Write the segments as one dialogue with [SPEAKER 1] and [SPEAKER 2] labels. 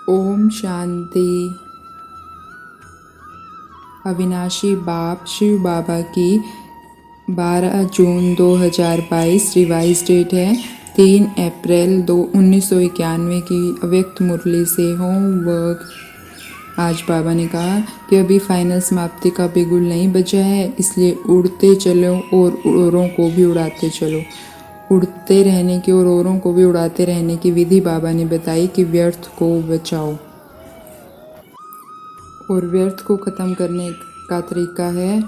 [SPEAKER 1] ओम शांति। अविनाशी बाप शिव बाबा की 12 जून 2022 रिवाइज डेट है 3 अप्रैल 1991 की अव्यक्त मुरली से होमवर्क। आज बाबा ने कहा कि अभी फाइनल समाप्ति का बिगुल नहीं बजा है, इसलिए उड़ते चलो और औरों को भी उड़ाते चलो। उड़ते रहने की और औरों को भी उड़ाते रहने की विधि बाबा ने बताई कि व्यर्थ को बचाओ, और व्यर्थ को ख़त्म करने का तरीका है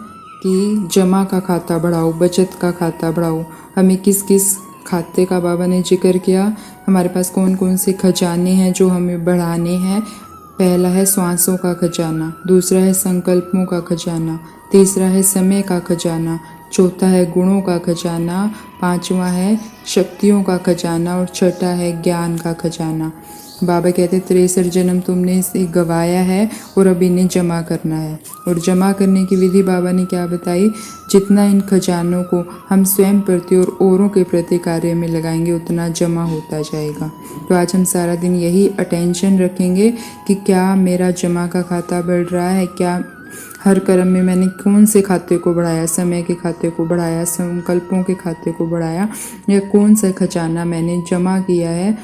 [SPEAKER 1] कि जमा का खाता बढ़ाओ, बचत का खाता बढ़ाओ। हमें किस किस खाते का बाबा ने जिक्र किया, हमारे पास कौन कौन से खजाने हैं जो हमें बढ़ाने हैं। पहला है श्वासों का खजाना, दूसरा है संकल्पों का खजाना, तीसरा है समय का खजाना, चौथा है गुणों का खजाना, पांचवा है शक्तियों का खजाना और छठा है ज्ञान का खजाना। बाबा कहते 63 जन्म तुमने इसे गवाया है और अब इन्हें जमा करना है। और जमा करने की विधि बाबा ने क्या बताई, जितना इन खजानों को हम स्वयं प्रति और औरों के प्रति कार्य में लगाएंगे उतना जमा होता जाएगा। तो आज हम सारा दिन यही अटेंशन रखेंगे कि क्या मेरा जमा का खाता बढ़ रहा है, क्या हर कर्म में मैंने कौन से खाते को बढ़ाया, समय के खाते को बढ़ाया, संकल्पों के खाते को बढ़ाया, या कौन सा खजाना मैंने जमा किया है।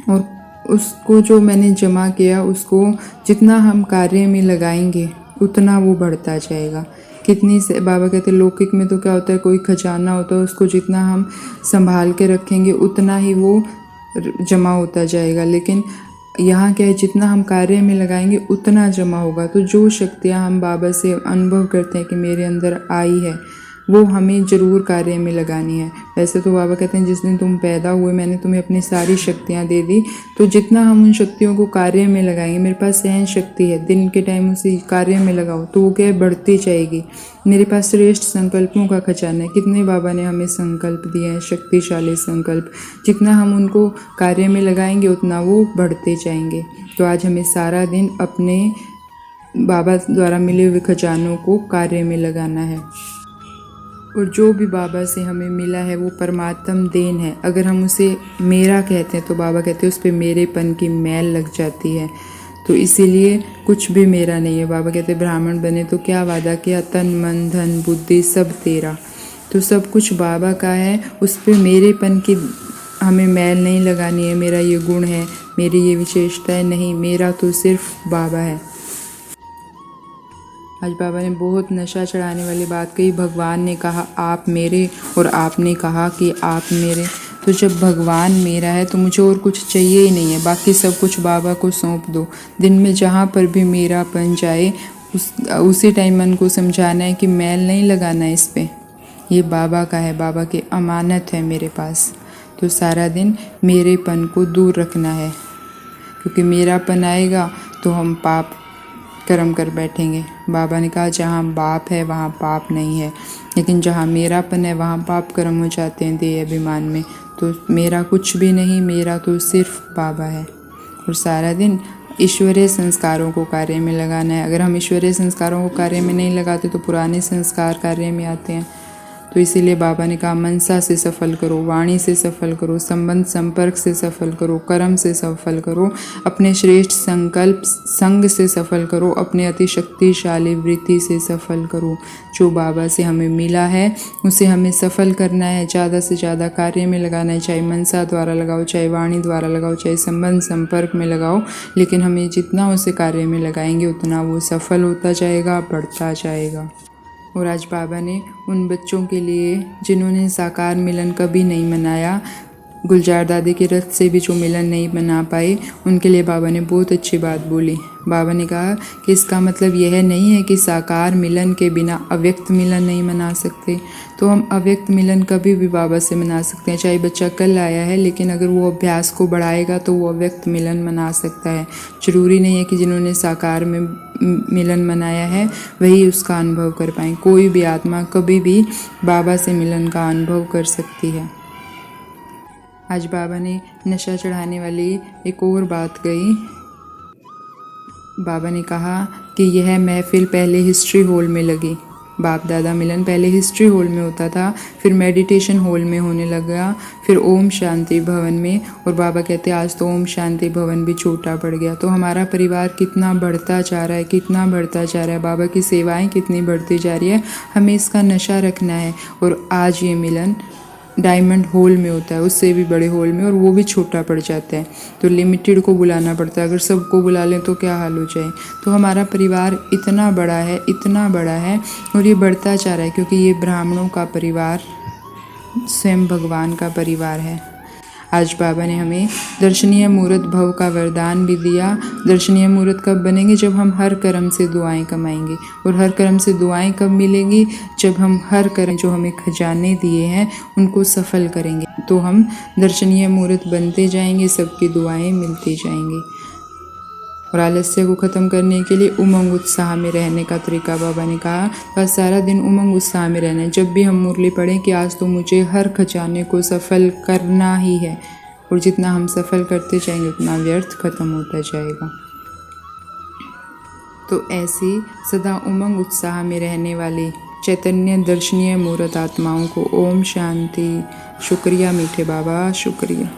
[SPEAKER 1] और उसको जो मैंने जमा किया उसको जितना हम कार्य में लगाएंगे उतना वो बढ़ता जाएगा। कितनी से बाबा कहते लौकिक में तो क्या होता है, कोई खजाना होता है उसको जितना हम संभाल के रखेंगे उतना ही वो जमा होता जाएगा, लेकिन यहाँ क्या है, जितना हम कार्य में लगाएंगे उतना जमा होगा। तो जो शक्तियाँ हम बाबा से अनुभव करते हैं कि मेरे अंदर आई है, वो हमें ज़रूर कार्य में लगानी है। वैसे तो बाबा कहते हैं जिस दिन तुम पैदा हुए मैंने तुम्हें अपनी सारी शक्तियाँ दे दी, तो जितना हम उन शक्तियों को कार्य में लगाएंगे, मेरे पास सहन शक्ति है, दिन के टाइम उसे कार्य में लगाओ तो वो क्या है, बढ़ती जाएगी। मेरे पास श्रेष्ठ संकल्पों का खजाना है, कितने बाबा ने हमें संकल्प दिए हैं, शक्तिशाली संकल्प, जितना हम उनको कार्य में लगाएंगे उतना वो बढ़ते जाएंगे। तो आज हमें सारा दिन अपने बाबा द्वारा मिले हुए खजानों को कार्य में लगाना है। और जो भी बाबा से हमें मिला है वो परमात्म देन है। अगर हम उसे मेरा कहते हैं तो बाबा कहते हैं उस पर मेरेपन की मैल लग जाती है, तो इसीलिए कुछ भी मेरा नहीं है। बाबा कहते ब्राह्मण बने तो क्या वादा किया, तन मन धन बुद्धि सब तेरा, तो सब कुछ बाबा का है, उस पर मेरेपन की हमें मैल नहीं लगानी है। मेरा ये गुण है, मेरी ये विशेषता है, नहीं, मेरा तो सिर्फ बाबा है। आज बाबा ने बहुत नशा चढ़ाने वाली बात कही। भगवान ने कहा आप मेरे और आपने कहा कि आप मेरे। तो जब भगवान मेरा है तो मुझे और कुछ चाहिए ही नहीं है, बाकी सब कुछ बाबा को सौंप दो। दिन में जहाँ पर भी मेरापन जाए उसी टाइम मन को समझाना है कि मैल नहीं लगाना है इस पर, ये बाबा का है, बाबा की अमानत है मेरे पास। तो सारा दिन मेरेपन को दूर रखना है, क्योंकि मेरापन आएगा तो हम पाप कर्म कर बैठेंगे। बाबा ने कहा जहाँ बाप है वहाँ पाप नहीं है, लेकिन जहाँ मेरापन है वहाँ पाप कर्म हो जाते हैं देह अभिमान में। तो मेरा कुछ भी नहीं, मेरा तो सिर्फ बाबा है। और सारा दिन ईश्वरीय संस्कारों को कार्य में लगाना है। अगर हम ईश्वरीय संस्कारों को कार्य में नहीं लगाते तो पुराने संस्कार कार्य में आते हैं। तो इसीलिए बाबा ने कहा मनसा से सफल करो, वाणी से सफल करो, संबंध संपर्क से सफल करो, कर्म से सफल करो, अपने श्रेष्ठ संकल्प संग से सफल करो, अपने अति शक्तिशाली वृत्ति से सफल करो। जो बाबा से हमें मिला है उसे हमें सफल करना है, ज़्यादा से ज़्यादा कार्य में लगाना है। चाहे मनसा द्वारा लगाओ, चाहे वाणी द्वारा लगाओ, चाहे संबंध संपर्क में लगाओ, लेकिन हमें जितना उसे कार्य में लगाएंगे उतना वो सफल होता जाएगा, बढ़ता जाएगा। और आज बाबा ने उन बच्चों के लिए जिन्होंने साकार मिलन कभी नहीं मनाया, गुलजार दादी के रथ से भी जो मिलन नहीं मना पाए, उनके लिए बाबा ने बहुत अच्छी बात बोली। बाबा ने कहा कि इसका मतलब यह नहीं है कि साकार मिलन के बिना अव्यक्त मिलन नहीं मना सकते। तो हम अव्यक्त मिलन कभी भी बाबा से मना सकते हैं। चाहे बच्चा कल आया है, लेकिन अगर वो अभ्यास को बढ़ाएगा तो वो अव्यक्त मिलन मना सकता है। ज़रूरी नहीं है कि जिन्होंने साकार में मिलन मनाया है वही उसका अनुभव कर पाएँ। कोई भी आत्मा कभी भी बाबा से मिलन का अनुभव कर सकती है। आज बाबा ने नशा चढ़ाने वाली एक और बात कही। बाबा ने कहा कि यह महफिल पहले हिस्ट्री हॉल में लगी। बाप दादा मिलन पहले हिस्ट्री हॉल में होता था, फिर मेडिटेशन हॉल में होने लगा, फिर ओम शांति भवन में। और बाबा कहते हैं आज तो ओम शांति भवन भी छोटा पड़ गया। तो हमारा परिवार कितना बढ़ता जा रहा है, कितना बढ़ता जा रहा है, बाबा की सेवाएं कितनी बढ़ती जा रही है। हमें इसका नशा रखना है। और आज ये मिलन डायमंड हॉल में होता है, उससे भी बड़े हॉल में, और वो भी छोटा पड़ जाता है। तो लिमिटेड को बुलाना पड़ता है, अगर सबको बुला लें तो क्या हाल हो जाए। तो हमारा परिवार इतना बड़ा है, इतना बड़ा है, और ये बढ़ता जा रहा है क्योंकि ये ब्राह्मणों का परिवार स्वयं भगवान का परिवार है। आज बाबा ने हमें दर्शनीय मूर्त भव का वरदान भी दिया। दर्शनीय मूर्त कब बनेंगे? जब हम हर कर्म से दुआएं कमाएंगे। और हर कर्म से दुआएं कब मिलेंगी? जब हम हर कर्म जो हमें खजाने दिए हैं उनको सफल करेंगे, तो हम दर्शनीय मूर्त बनते जाएंगे, सबकी दुआएं मिलती जाएंगी। और आलस्य को ख़त्म करने के लिए उमंग उत्साह में रहने का तरीका बाबा ने कहा। बस सारा दिन उमंग उत्साह में रहना है। जब भी हम मुरली पढ़ें कि आज तो मुझे हर खजाने को सफल करना ही है, और जितना हम सफल करते जाएंगे उतना व्यर्थ खत्म होता जाएगा। तो ऐसे सदा उमंग उत्साह में रहने वाले चैतन्य दर्शनीय मूर्त आत्माओं को ओम शांति। शुक्रिया मीठे बाबा, शुक्रिया।